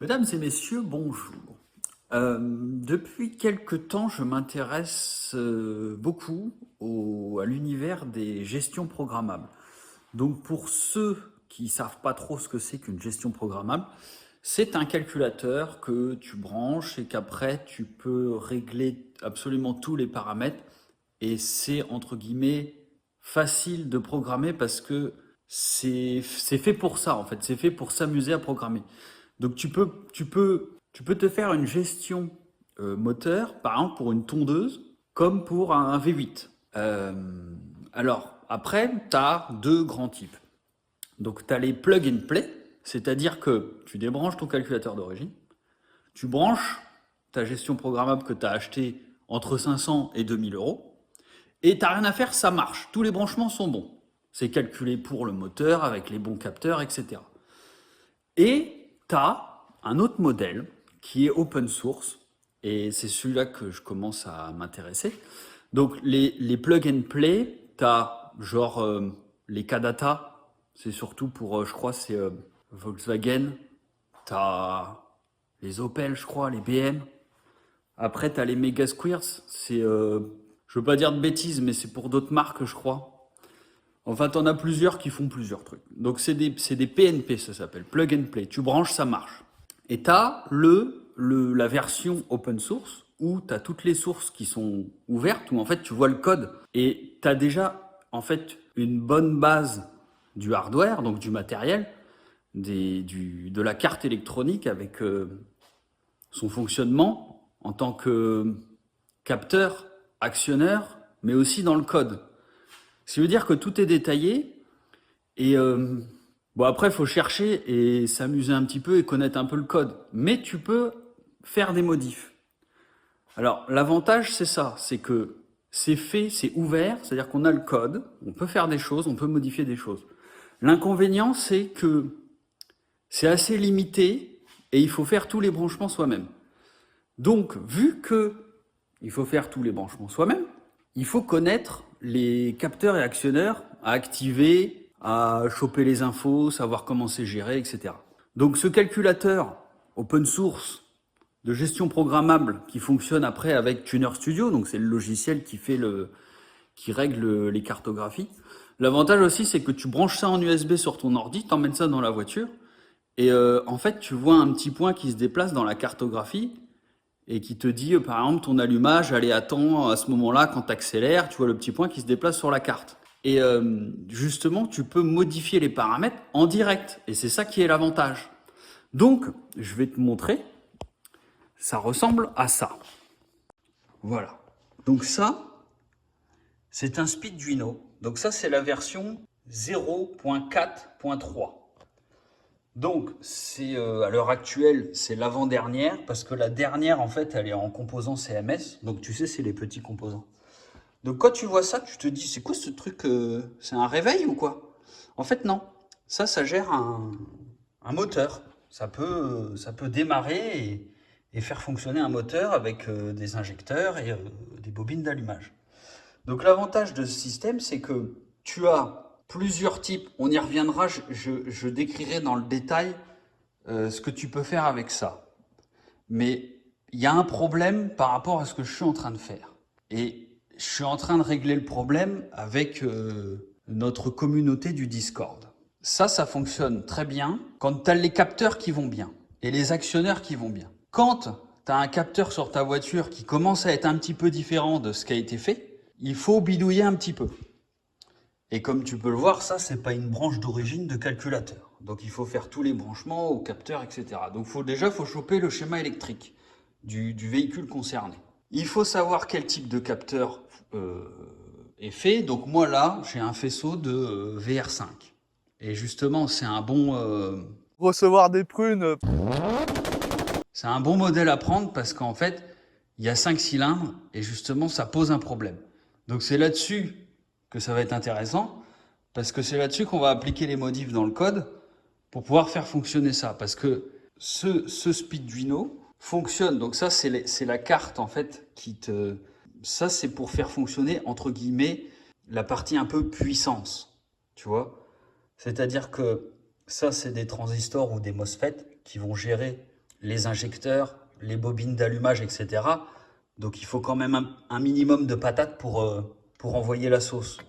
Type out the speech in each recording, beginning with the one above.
Mesdames et messieurs, bonjour. Depuis quelque temps, je m'intéresse beaucoup à l'univers des gestions programmables. Donc pour ceux qui savent pas trop ce que c'est qu'une gestion programmable, c'est un calculateur que tu branches et qu'après tu peux régler absolument tous les paramètres et c'est entre guillemets facile de programmer parce que c'est fait pour ça en fait, c'est fait pour s'amuser à programmer. Donc tu peux te faire une gestion moteur, par exemple pour une tondeuse, comme pour un V8. Alors, après, tu as deux grands types. Donc, tu as les plug and play, c'est-à-dire que tu débranches ton calculateur d'origine, tu branches ta gestion programmable que tu as acheté entre 500 et 2000 euros, et tu n'as rien à faire, ça marche. Tous les branchements sont bons. C'est calculé pour le moteur, avec les bons capteurs, etc. Et tu as un autre modèle qui est open source, et c'est celui-là que je commence à m'intéresser. Donc les plug and play, tu as genre les Kadata, c'est surtout pour, je crois, c'est Volkswagen, tu as les Opel, je crois, les BM. Après, tu as les Mega Squares, c'est, je veux pas dire de bêtises, mais c'est pour d'autres marques, je crois. Enfin, t'en as plusieurs qui font plusieurs trucs. Donc, c'est des PNP, ça s'appelle. Plug and Play. Tu branches, ça marche. Et t'as la version open source où t'as toutes les sources qui sont ouvertes, où en fait, tu vois le code. Et t'as déjà, en fait, une bonne base du hardware, donc du matériel, de la carte électronique avec son fonctionnement en tant que capteur, actionneur, mais aussi dans le code. Ce qui veut dire que tout est détaillé et bon après il faut chercher et s'amuser un petit peu et connaître un peu le code. Mais tu peux faire des modifs. Alors l'avantage c'est ça, c'est que c'est fait, c'est ouvert, c'est-à-dire qu'on a le code, on peut faire des choses, on peut modifier des choses. L'inconvénient c'est que c'est assez limité et il faut faire tous les branchements soi-même. Donc vu que il faut faire tous les branchements soi-même, il faut connaître les capteurs et actionneurs à activer, à choper les infos, savoir comment c'est géré, etc. Donc ce calculateur open source de gestion programmable qui fonctionne après avec Tuner Studio, donc c'est le logiciel qui règle les cartographies. L'avantage aussi, c'est que tu branches ça en USB sur ton ordi, t'emmènes ça dans la voiture, et en fait, tu vois un petit point qui se déplace dans la cartographie, et qui te dit, par exemple, ton allumage, allez, attends, à ce moment-là, quand tu accélères, tu vois le petit point qui se déplace sur la carte. Et justement, tu peux modifier les paramètres en direct. Et c'est ça qui est l'avantage. Donc, je vais te montrer. Ça ressemble à ça. Voilà. Donc ça, c'est un Speeduino. Donc ça, c'est la version 0.4.3. Donc, c'est à l'heure actuelle, c'est l'avant-dernière, parce que la dernière, en fait, elle est en composants CMS. Donc, tu sais, c'est les petits composants. Donc, quand tu vois ça, tu te dis, c'est quoi ce truc c'est un réveil ou quoi? En fait, non. Ça gère un moteur. Ça peut démarrer et faire fonctionner un moteur avec des injecteurs et des bobines d'allumage. Donc l'avantage de ce système, c'est que tu as plusieurs types. On y reviendra, je décrirai dans le détail ce que tu peux faire avec ça. Mais il y a un problème par rapport à ce que je suis en train de faire. Et je suis en train de régler le problème avec notre communauté du Discord. Ça fonctionne très bien quand tu as les capteurs qui vont bien et les actionneurs qui vont bien. Quand tu as un capteur sur ta voiture qui commence à être un petit peu différent de ce qui a été fait, il faut bidouiller un petit peu. Et comme tu peux le voir, ça, c'est pas une branche d'origine de calculateur. Donc il faut faire tous les branchements au capteur, etc. Donc il faut choper le schéma électrique du véhicule concerné. Il faut savoir quel type de capteur est fait. Donc moi là, j'ai un faisceau de VR5. Et justement, c'est un bon... Recevoir des prunes. C'est un bon modèle à prendre parce qu'en fait, il y a 5 cylindres et justement, ça pose un problème. Donc c'est là-dessus que ça va être intéressant parce que c'est là-dessus qu'on va appliquer les modifs dans le code pour pouvoir faire fonctionner ça. Parce que ce Speeduino fonctionne. Donc ça, c'est la carte en fait qui te... Ça, c'est pour faire fonctionner, entre guillemets, la partie un peu puissance. Tu vois? C'est-à-dire que ça, c'est des transistors ou des MOSFET qui vont gérer les injecteurs, les bobines d'allumage, etc. Donc il faut quand même un minimum de patates pour envoyer la sauce.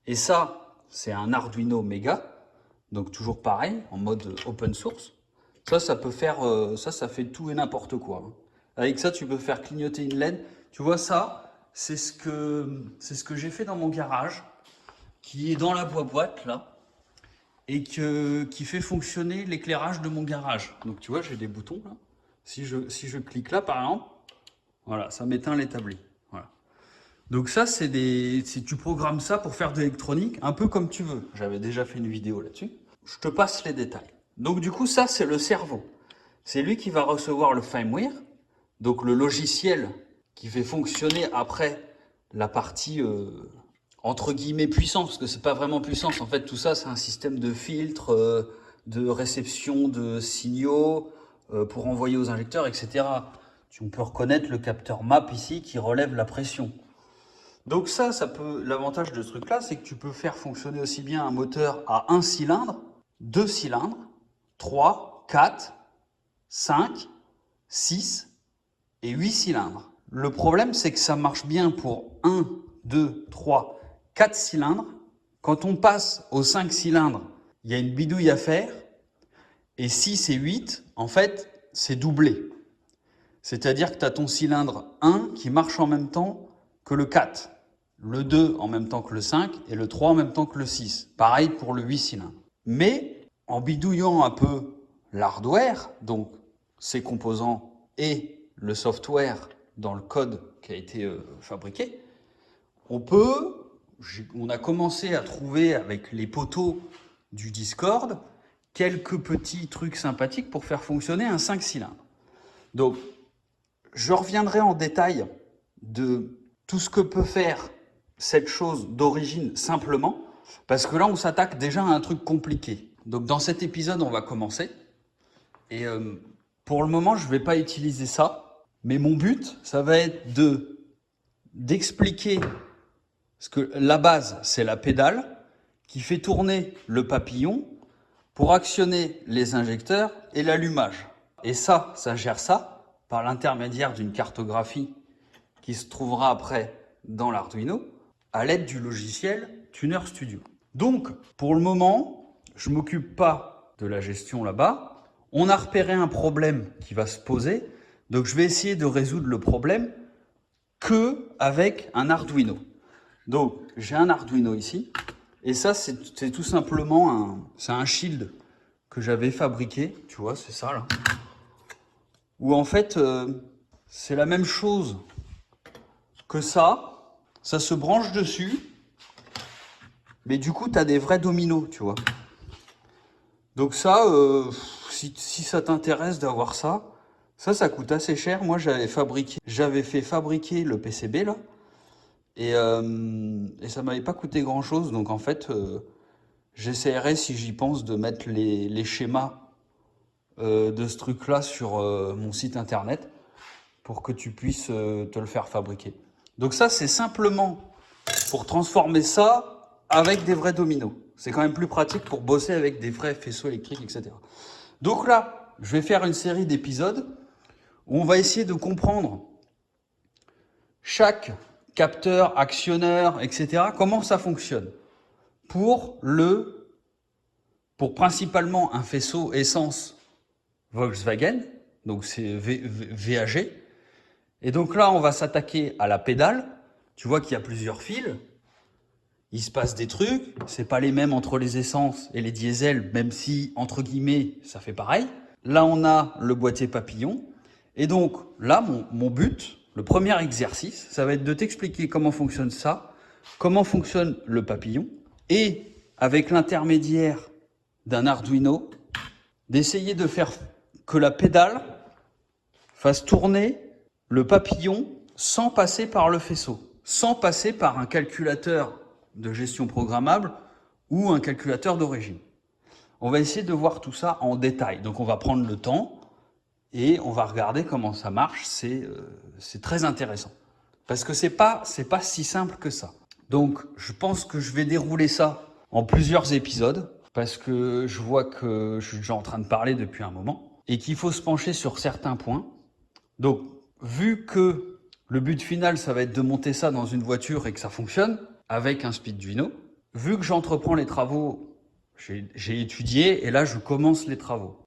Et ça, c'est un Arduino Mega, donc toujours pareil, en mode open source. Ça peut faire, ça fait tout et n'importe quoi, hein. Avec ça, tu peux faire clignoter une LED. Tu vois ça, c'est ce que j'ai fait dans mon garage, qui est dans la boîte là, et qui fait fonctionner l'éclairage de mon garage. Donc tu vois, j'ai des boutons là. Si je clique là, par exemple, voilà, ça m'éteint l'établi. Voilà. Donc ça, tu programmes ça pour faire de l'électronique, un peu comme tu veux. J'avais déjà fait une vidéo là-dessus. Je te passe les détails. Donc du coup, ça, c'est le cerveau. C'est lui qui va recevoir le firmware, donc le logiciel qui fait fonctionner après la partie entre guillemets puissance, parce que c'est pas vraiment puissance. En fait, tout ça, c'est un système de filtre, de réception de signaux pour envoyer aux injecteurs, etc. On peut reconnaître le capteur MAP ici qui relève la pression. Donc l'avantage de ce truc-là, c'est que tu peux faire fonctionner aussi bien un moteur à 1 cylindre, 2 cylindres, 3, 4, 5, 6 et 8 cylindres. Le problème, c'est que ça marche bien pour 1, 2, 3, 4 cylindres. Quand on passe aux 5 cylindres, il y a une bidouille à faire. Et 6 et 8, en fait, c'est doublé. C'est-à-dire que tu as ton cylindre 1 qui marche en même temps que le 4, le 2 en même temps que le 5 et le 3 en même temps que le 6. Pareil pour le 8 cylindres. Mais en bidouillant un peu l'hardware, donc ses composants et le software dans le code qui a été fabriqué, on a commencé à trouver avec les poteaux du Discord quelques petits trucs sympathiques pour faire fonctionner un 5 cylindres. Donc, je reviendrai en détail de tout ce que peut faire cette chose d'origine simplement, parce que là, on s'attaque déjà à un truc compliqué. Donc, dans cet épisode, on va commencer. Et pour le moment, je ne vais pas utiliser ça, mais mon but, ça va être d'expliquer ce que la base, c'est la pédale qui fait tourner le papillon pour actionner les injecteurs et l'allumage. Et ça gère ça par l'intermédiaire d'une cartographie qui se trouvera après dans l'Arduino à l'aide du logiciel Tuner Studio. Donc, pour le moment, je ne m'occupe pas de la gestion là-bas. On a repéré un problème qui va se poser, donc je vais essayer de résoudre le problème qu'avec un Arduino. Donc, j'ai un Arduino ici, et ça, c'est tout simplement un shield que j'avais fabriqué, tu vois, c'est ça là, où en fait, c'est la même chose que ça se branche dessus, mais du coup, tu as des vrais dominos, tu vois. Donc ça, si ça t'intéresse d'avoir ça coûte assez cher. Moi, j'avais fait fabriquer le PCB là, et ça m'avait pas coûté grand chose. Donc en fait, j'essaierai, si j'y pense, de mettre les schémas de ce truc là sur mon site internet pour que tu puisses te le faire fabriquer. Donc ça, c'est simplement pour transformer ça avec des vrais dominos. C'est quand même plus pratique pour bosser avec des vrais faisceaux électriques, etc. Donc là, je vais faire une série d'épisodes où on va essayer de comprendre chaque capteur, actionneur, etc., comment ça fonctionne pour principalement un faisceau essence Volkswagen, donc c'est VAG. Et donc là, on va s'attaquer à la pédale. Tu vois qu'il y a plusieurs fils. Il se passe des trucs. C'est pas les mêmes entre les essences et les diesels, même si, entre guillemets, ça fait pareil. Là, on a le boîtier papillon. Et donc, là, mon but, le premier exercice, ça va être de t'expliquer comment fonctionne ça, comment fonctionne le papillon, et avec l'intermédiaire d'un Arduino, d'essayer de faire que la pédale fasse tourner le papillon sans passer par le faisceau, sans passer par un calculateur de gestion programmable ou un calculateur d'origine. On va essayer de voir tout ça en détail. Donc on va prendre le temps et on va regarder comment ça marche. C'est très intéressant. Parce que c'est pas si simple que ça. Donc je pense que je vais dérouler ça en plusieurs épisodes parce que je vois que je suis déjà en train de parler depuis un moment. et qu'il faut se pencher sur certains points. Donc, vu que le but final, ça va être de monter ça dans une voiture et que ça fonctionne avec un Speeduino, vu que j'entreprends les travaux, j'ai étudié et là, je commence les travaux.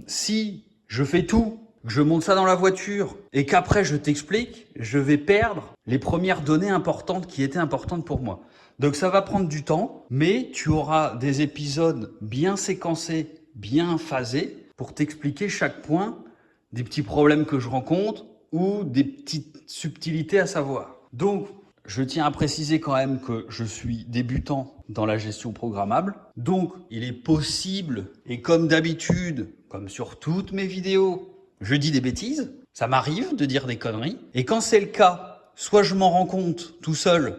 Si je fais tout, que je monte ça dans la voiture et qu'après je t'explique, je vais perdre les premières données importantes qui étaient importantes pour moi. Donc ça va prendre du temps, mais tu auras des épisodes bien séquencés, bien phasés pour t'expliquer chaque point, des petits problèmes que je rencontre ou des petites subtilités à savoir. Donc, je tiens à préciser quand même que je suis débutant dans la gestion programmable. Donc, il est possible, et comme d'habitude, comme sur toutes mes vidéos, je dis des bêtises. Ça m'arrive de dire des conneries. Et quand c'est le cas, soit je m'en rends compte tout seul,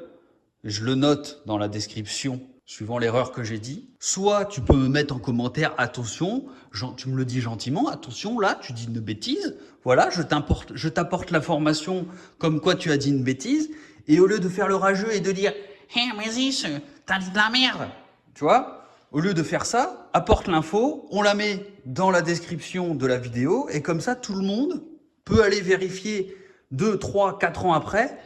je le note dans la description, suivant l'erreur que j'ai dit. Soit tu peux me mettre en commentaire, attention, tu me le dis gentiment, attention, là, tu dis une bêtise. Voilà, je t'apporte l'information comme quoi tu as dit une bêtise. Et au lieu de faire le rageux et de dire « Hé, Mazish, t'as dit de la merde !» Tu vois, au lieu de faire ça, apporte l'info, on la met dans la description de la vidéo et comme ça, tout le monde peut aller vérifier 2, 3, 4 ans après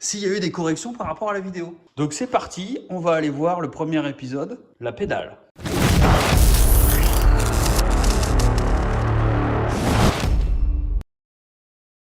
s'il y a eu des corrections par rapport à la vidéo. Donc c'est parti, on va aller voir le premier épisode, la pédale.